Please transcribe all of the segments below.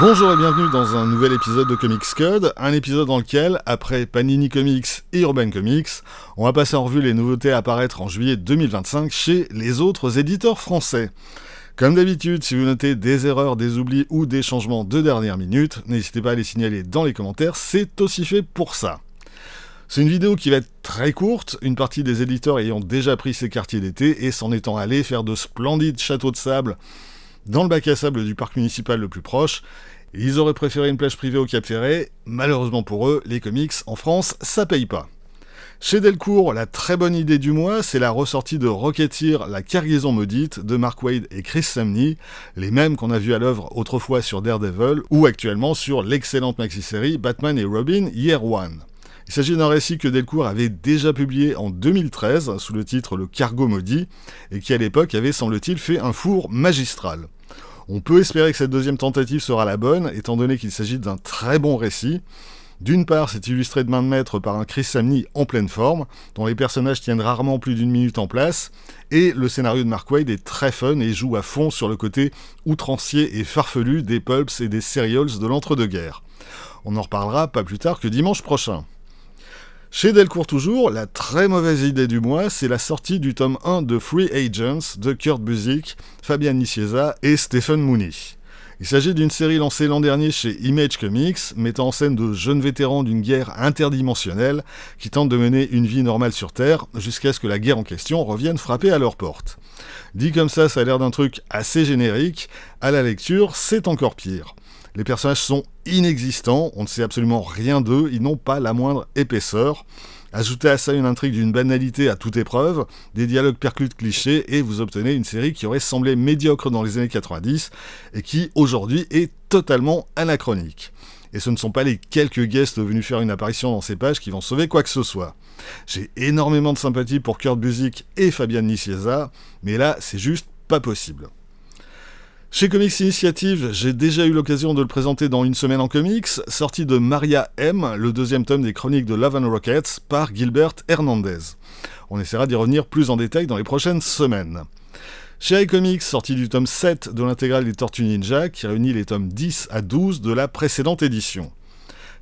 Bonjour et bienvenue dans un nouvel épisode de Comics Code, un épisode dans lequel, après Panini Comics et Urban Comics, on va passer en revue les nouveautés à apparaître en juillet 2025 chez les autres éditeurs français. Comme d'habitude, si vous notez des erreurs, des oublis ou des changements de dernière minute, n'hésitez pas à les signaler dans les commentaires, c'est aussi fait pour ça. C'est une vidéo qui va être très courte, une partie des éditeurs ayant déjà pris ses quartiers d'été et s'en étant allés faire de splendides châteaux de sable dans le bac à sable du parc municipal le plus proche. Ils auraient préféré une plage privée au Cap Ferret. Malheureusement pour eux, les comics en France, ça paye pas. Chez Delcourt, la très bonne idée du mois, c'est la ressortie de Rocketeer, la cargaison maudite de Mark Waid et Chris Samnee, les mêmes qu'on a vus à l'œuvre autrefois sur Daredevil ou actuellement sur l'excellente maxi-série Batman et Robin Year One. Il s'agit d'un récit que Delcourt avait déjà publié en 2013 sous le titre Le Cargo Maudit et qui à l'époque avait semble-t-il fait un four magistral. On peut espérer que cette deuxième tentative sera la bonne, étant donné qu'il s'agit d'un très bon récit. D'une part, c'est illustré de main de maître par un Chris Samnee en pleine forme, dont les personnages tiennent rarement plus d'une minute en place, et le scénario de Mark Waid est très fun et joue à fond sur le côté outrancier et farfelu des pulps et des serials de l'entre-deux-guerres. On en reparlera pas plus tard que dimanche prochain. Chez Delcourt toujours, la très mauvaise idée du mois, c'est la sortie du tome 1 de Free Agents de Kurt Busiek, Fabian Nicieza et Stephen Mooney. Il s'agit d'une série lancée l'an dernier chez Image Comics, mettant en scène de jeunes vétérans d'une guerre interdimensionnelle qui tentent de mener une vie normale sur Terre jusqu'à ce que la guerre en question revienne frapper à leur porte. Dit comme ça a l'air d'un truc assez générique, à la lecture, c'est encore pire. Les personnages sont inexistants, on ne sait absolument rien d'eux, ils n'ont pas la moindre épaisseur. Ajoutez à ça une intrigue d'une banalité à toute épreuve, des dialogues perclus de clichés, et vous obtenez une série qui aurait semblé médiocre dans les années 90, et qui, aujourd'hui, est totalement anachronique. Et ce ne sont pas les quelques guests venus faire une apparition dans ces pages qui vont sauver quoi que ce soit. J'ai énormément de sympathie pour Kurt Busiek et Fabian Nicieza, mais là, c'est juste pas possible. Chez Comics Initiative, j'ai déjà eu l'occasion de le présenter dans Une semaine en comics, sorti de Maria M, le deuxième tome des chroniques de Love and Rockets par Gilbert Hernandez. On essaiera d'y revenir plus en détail dans les prochaines semaines. Chez iComics, sorti du tome 7 de l'intégrale des Tortues Ninja, qui réunit les tomes 10 à 12 de la précédente édition.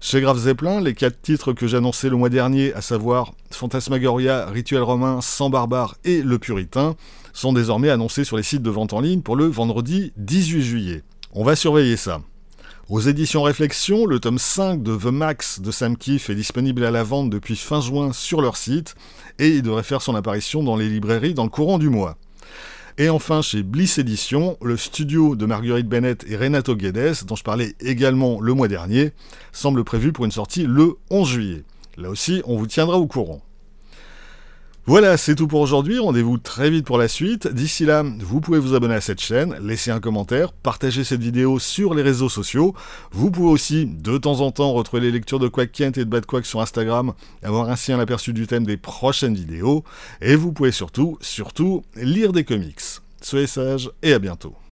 Chez Graf Zeppelin, les 4 titres que j'annonçais le mois dernier, à savoir Fantasmagoria, Rituel romain, Sang barbare et Le Puritain, sont désormais annoncés sur les sites de vente en ligne pour le vendredi 18 juillet. On va surveiller ça. Aux éditions Réflexion, le tome 5 de The Max de Sam Kiff est disponible à la vente depuis fin juin sur leur site, et il devrait faire son apparition dans les librairies dans le courant du mois. Et enfin, chez Bliss Éditions, le studio de Marguerite Bennett et Renato Guedes, dont je parlais également le mois dernier, semble prévu pour une sortie le 11 juillet. Là aussi, on vous tiendra au courant. Voilà, c'est tout pour aujourd'hui, rendez-vous très vite pour la suite. D'ici là, vous pouvez vous abonner à cette chaîne, laisser un commentaire, partager cette vidéo sur les réseaux sociaux. Vous pouvez aussi, de temps en temps, retrouver les lectures de Quack Kent et de Bad Quack sur Instagram, avoir ainsi un aperçu du thème des prochaines vidéos. Et vous pouvez surtout, lire des comics. Soyez sages et à bientôt.